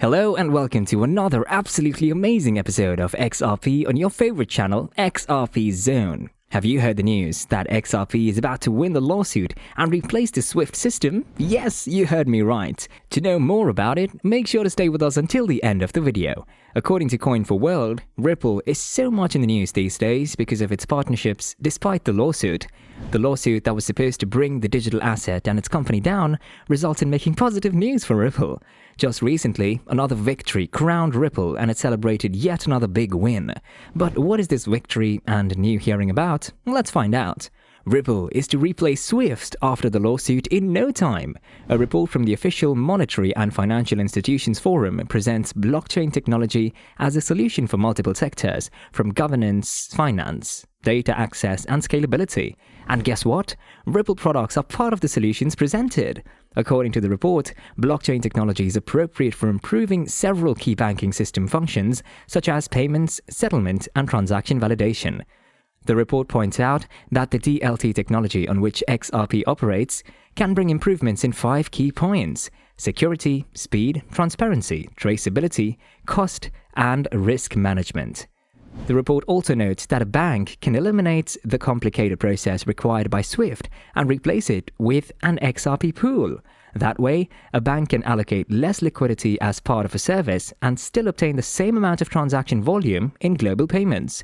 Hello and welcome to another absolutely amazing episode of XRP on your favorite channel, XRP Zone. Have you heard the news that XRP is about to win the lawsuit and replace the SWIFT system? Yes, you heard me right. To know more about it, make sure to stay with us until the end of the video. According to Coin4World, Ripple is so much in the news these days because of its partnerships despite the lawsuit. The lawsuit that was supposed to bring the digital asset and its company down results in making positive news for Ripple. Just recently, another victory crowned Ripple and it celebrated yet another big win. But what is this victory and new hearing about? Let's find out. Ripple is to replace SWIFT after the lawsuit in no time. A report from the official Monetary and Financial Institutions Forum presents blockchain technology as a solution for multiple sectors, from governance, finance, data access, and scalability. And guess what? Ripple products are part of the solutions presented. According to the report, blockchain technology is appropriate for improving several key banking system functions, such as payments, settlement, and transaction validation. The report points out that the DLT technology on which XRP operates can bring improvements in 5 key points: security, speed, transparency, traceability, cost, and risk management. The report also notes that a bank can eliminate the complicated process required by SWIFT and replace it with an XRP pool. That way, a bank can allocate less liquidity as part of a service and still obtain the same amount of transaction volume in global payments.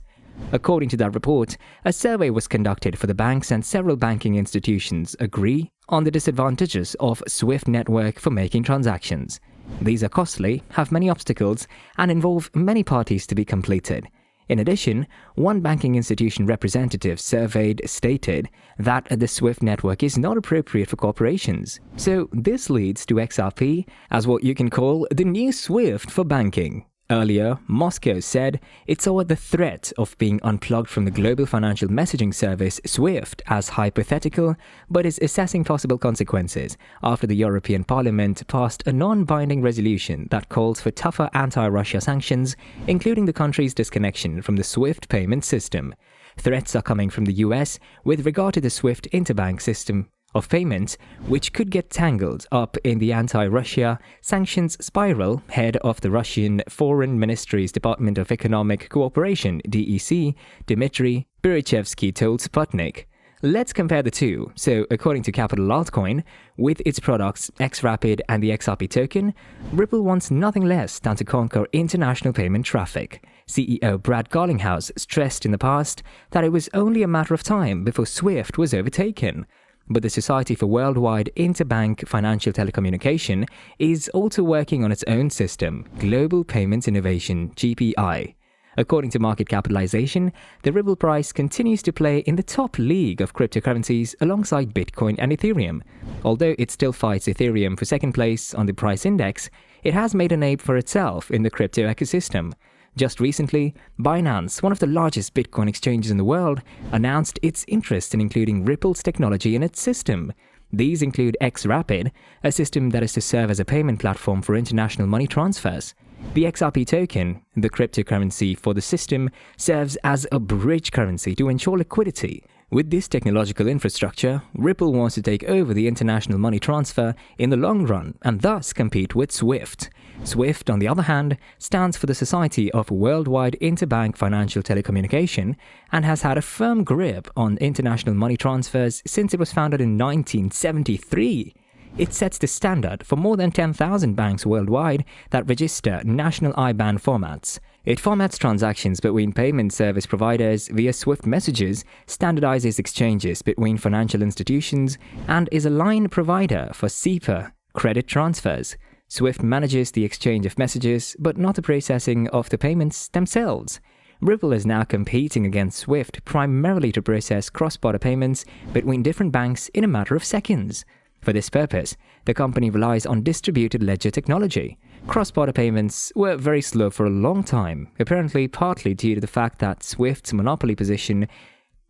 According to that report, a survey was conducted for the banks and several banking institutions agree on the disadvantages of SWIFT network for making transactions. These are costly, have many obstacles, and involve many parties to be completed. In addition, one banking institution representative surveyed stated that the SWIFT network is not appropriate for corporations. So this leads to XRP as what you can call the new SWIFT for banking. Earlier, Moscow said it saw the threat of being unplugged from the global financial messaging service SWIFT as hypothetical, but is assessing possible consequences after the European Parliament passed a non-binding resolution that calls for tougher anti-Russia sanctions, including the country's disconnection from the SWIFT payment system. Threats are coming from the US with regard to the SWIFT interbank system of payments, which could get tangled up in the anti-Russia sanctions spiral, head of the Russian Foreign Ministry's Department of Economic Cooperation, DEC, Dmitry Burichevsky told Sputnik. Let's compare the two. So, according to Capital Altcoin, with its products Xrp and the XRP token, Ripple wants nothing less than to conquer international payment traffic. CEO Brad Garlinghouse stressed in the past that it was only a matter of time before SWIFT was overtaken. But the Society for Worldwide Interbank Financial Telecommunication is also working on its own system, Global Payments Innovation (GPI). According to market capitalization, the Ripple price continues to play in the top league of cryptocurrencies alongside Bitcoin and Ethereum. Although it still fights Ethereum for second place on the price index, it has made a name for itself in the crypto ecosystem. Just recently, Binance, one of the largest Bitcoin exchanges in the world, announced its interest in including Ripple's technology in its system. These include Xrp, a system that is to serve as a payment platform for international money transfers. The XRP token, the cryptocurrency for the system, serves as a bridge currency to ensure liquidity. With this technological infrastructure, Ripple wants to take over the international money transfer in the long run and thus compete with SWIFT. SWIFT, on the other hand, stands for the Society of Worldwide Interbank Financial Telecommunication and has had a firm grip on international money transfers since it was founded in 1973. It sets the standard for more than 10,000 banks worldwide that register national IBAN formats. It formats transactions between payment service providers via SWIFT messages, standardizes exchanges between financial institutions, and is a line provider for SEPA credit transfers. SWIFT manages the exchange of messages, but not the processing of the payments themselves. Ripple is now competing against SWIFT primarily to process cross-border payments between different banks in a matter of seconds. For this purpose, the company relies on distributed ledger technology. Cross-border payments were very slow for a long time, apparently partly due to the fact that SWIFT's monopoly position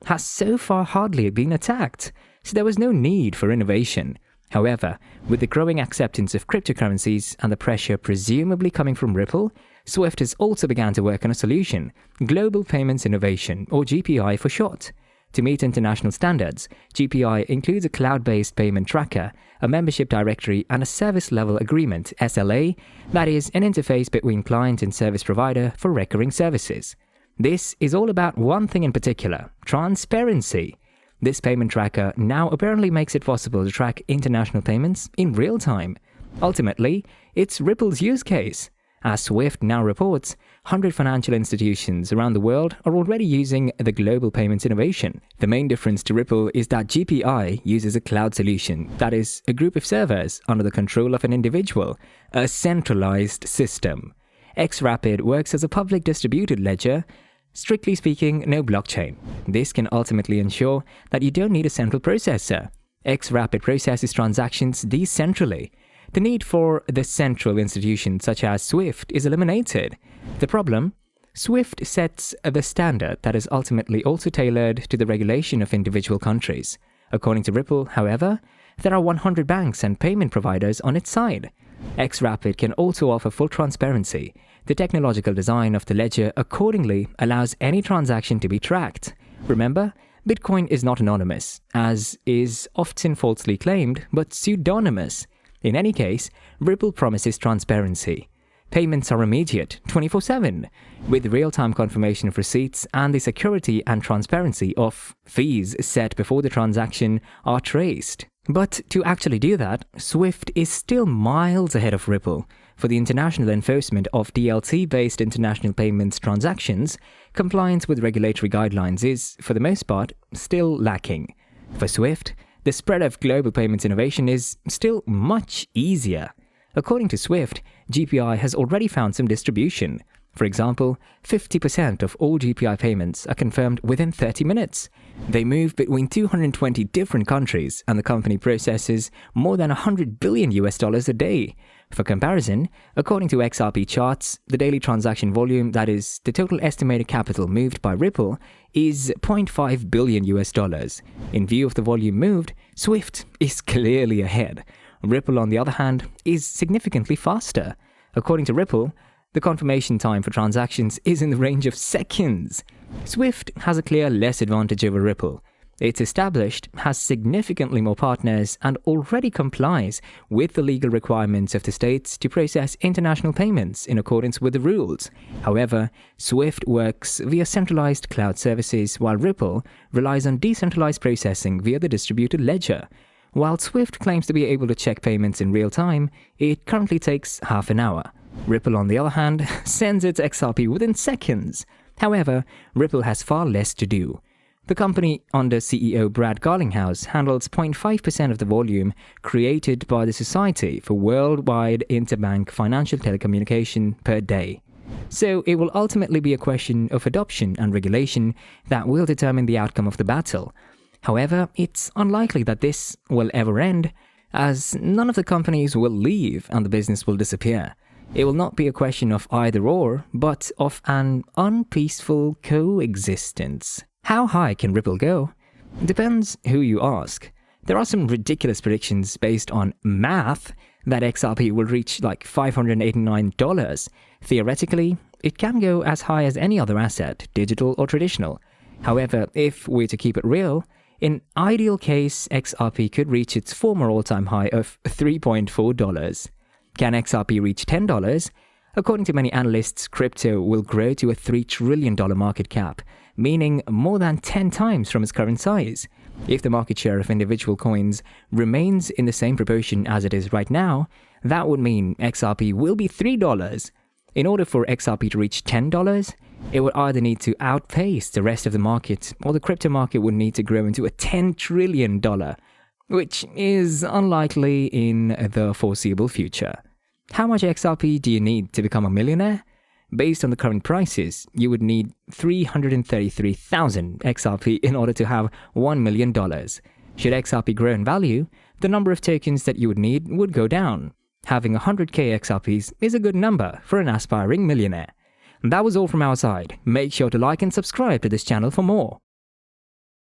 has so far hardly been attacked, so there was no need for innovation. However, with the growing acceptance of cryptocurrencies and the pressure presumably coming from Ripple, SWIFT has also begun to work on a solution, Global Payments Innovation, or GPI for short. To meet international standards, GPI includes a cloud-based payment tracker, a membership directory, and a service level agreement (SLA), that is, an interface between client and service provider for recurring services. This is all about one thing in particular: transparency. This payment tracker now apparently makes it possible to track international payments in real time. Ultimately, it's Ripple's use case. As Swift now reports, 100 financial institutions around the world are already using the global payments innovation. The main difference to Ripple is that GPI uses a cloud solution, that is, a group of servers under the control of an individual, a centralized system. Xrp works as a public distributed ledger. Strictly speaking, no blockchain. This can ultimately ensure that you don't need a central processor. Xrp processes transactions decentrally. The need for the central institution such as Swift is eliminated. The problem? Swift sets the standard that is ultimately also tailored to the regulation of individual countries. According to Ripple, however, there are 100 banks and payment providers on its side. Xrp can also offer full transparency. The technological design of the ledger accordingly allows any transaction to be tracked. Remember, Bitcoin is not anonymous, as is often falsely claimed, but pseudonymous. In any case, Ripple promises transparency. Payments are immediate, 24/7, with real-time confirmation of receipts, and the security and transparency of fees set before the transaction are traced. But to actually do that, Swift is still miles ahead of Ripple. For the international enforcement of DLT-based international payments transactions, compliance with regulatory guidelines is, for the most part, still lacking. For Swift, the spread of global payments innovation is still much easier. According to Swift, GPI has already found some distribution. For example, 50% of all GPI payments are confirmed within 30 minutes. They move between 220 different countries, and the company processes more than $100 billion a day. For comparison, according to XRP charts, the daily transaction volume, that is, the total estimated capital moved by Ripple, is $0.5 billion. In view of the volume moved, Swift is clearly ahead. Ripple, on the other hand, is significantly faster. According to Ripple, the confirmation time for transactions is in the range of seconds. Swift has a clear less advantage over Ripple. It's established, has significantly more partners, and already complies with the legal requirements of the states to process international payments in accordance with the rules. However, Swift works via centralized cloud services, while Ripple relies on decentralized processing via the distributed ledger. While Swift claims to be able to check payments in real time, it currently takes half an hour. Ripple, on the other hand, sends its XRP within seconds. However, Ripple has far less to do. The company under CEO Brad Garlinghouse handles 0.5% of the volume created by the Society for Worldwide Interbank Financial Telecommunication per day. So it will ultimately be a question of adoption and regulation that will determine the outcome of the battle. However, it's unlikely that this will ever end, as none of the companies will leave and the business will disappear. It will not be a question of either or, but of an unpeaceful coexistence. How high can Ripple go? Depends who you ask. There are some ridiculous predictions based on math that XRP will reach like $589. Theoretically, it can go as high as any other asset, digital or traditional. However, if we're to keep it real, in ideal case, XRP could reach its former all-time high of $3.4. Can XRP reach $10? According to many analysts, crypto will grow to a $3 trillion market cap, meaning more than 10 times from its current size. If the market share of individual coins remains in the same proportion as it is right now, that would mean XRP will be $3. In order for XRP to reach $10, it would either need to outpace the rest of the market, or the crypto market would need to grow into a $10 trillion, which is unlikely in the foreseeable future. How much XRP do you need to become a millionaire? Based on the current prices, you would need 333,000 XRP in order to have $1 million. Should XRP grow in value, the number of tokens that you would need would go down. Having 100k XRPs is a good number for an aspiring millionaire. That was all from our side. Make sure to like and subscribe to this channel for more.